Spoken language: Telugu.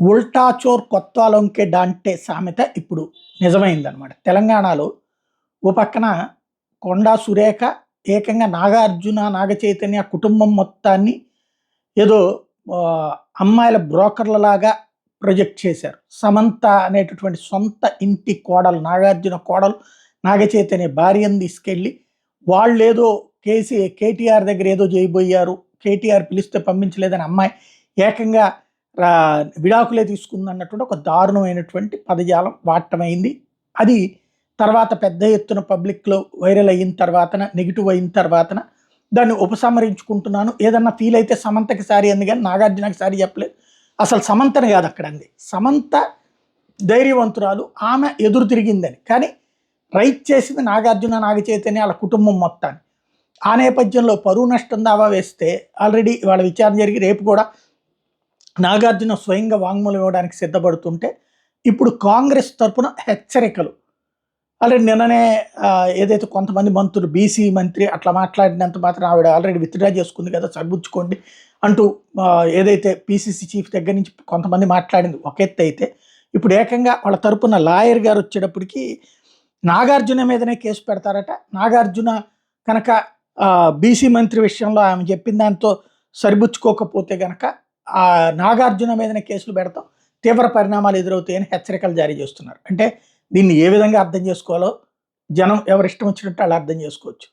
ఉల్టా చోర్ కొత్వాలొంకే డాంటే సామెత ఇప్పుడు నిజమైందనమాట. తెలంగాణలో ఓ పక్కన కొండా సురేఖ ఏకంగా నాగార్జున, నాగచైతన్య కుటుంబం మొత్తాన్ని ఏదో అమ్మాయిల బ్రోకర్‌లలాగా ప్రొజెక్ట్ చేశారు. సమంత అనేటటువంటి సొంత ఇంటి కోడలు, నాగార్జున కోడలు, నాగచైతన్య భార్యను తీసుకెళ్ళి వాళ్ళేదో కేటీఆర్ దగ్గర ఏదో చేయబోయారు. కేటీఆర్ పిలిస్తే పంపించలేదని అమ్మాయి ఏకంగా రా విడాకులే తీసుకుందన్నటువంటి ఒక దారుణమైనటువంటి పదజాలం వాడటమైంది. అది తర్వాత పెద్ద ఎత్తున పబ్లిక్‌లో వైరల్ అయిన తర్వాతన, నెగెటివ్ అయిన తర్వాతన దాన్ని ఉపసంహరించుకుంటున్నాను. ఏదన్నా ఫీల్ అయితే సమంతకి సారీ అంది గానీ, నాగార్జునకి సారీ చెప్పలేదు. అసలు సమంతని కాదు అక్కడ అంది. సమంత ధైర్యవంతురాలు. ఆమె ఎదురు తిరిగిందని. కానీ రైట్ చేసింది నాగార్జున, నాగచైతన్య ఆళ్ళ కుటుంబం మొత్తాన్ని. ఆ నేపథ్యంలో పరువు నష్టం దావా వేస్తే ఆల్రెడీ వాళ్ళ విచారణ జరిగి రేపు కూడా నాగార్జున స్వయంగా వాంగ్మూలం ఇవ్వడానికి సిద్ధపడుతుంటే, ఇప్పుడు కాంగ్రెస్ తరపున హెచ్చరికలు. ఆల్రెడీ నిన్ననే ఏదైతే కొంతమంది మంత్రులు బీసీ మంత్రి అట్లా మాట్లాడినంత మాత్రం ఆవిడ ఆల్రెడీ విత్‌డ్రా చేసుకుంది కదా! సరిపుచ్చుకోండి అంటూ ఏదైతే పీసీసీ చీఫ్ దగ్గర నుంచి కొంతమంది మాట్లాడింది ఒక ఎత్తయితే, ఇప్పుడు ఏకంగా వాళ్ళ తరపున లాయర్ గారు వచ్చేటప్పటికి నాగార్జున మీదనే కేసు పెడతారట. నాగార్జున కనుక బీసీ మంత్రి విషయంలో ఆమె చెప్పిన దాంతో సరిపుచ్చుకోకపోతే గనక నాగార్జున మీదనే కేసులు పెడతాం. తీవ్ర పరిణామాలు ఎదురవుతాయని హెచ్చరికలు జారీ చేస్తున్నారు. అంటే దీన్ని ఏ విధంగా అర్థం చేసుకోవాలో జనం ఎవరిష్టం వచ్చినట్టు ఆళ్ళు అర్థం చేసుకోవచ్చు.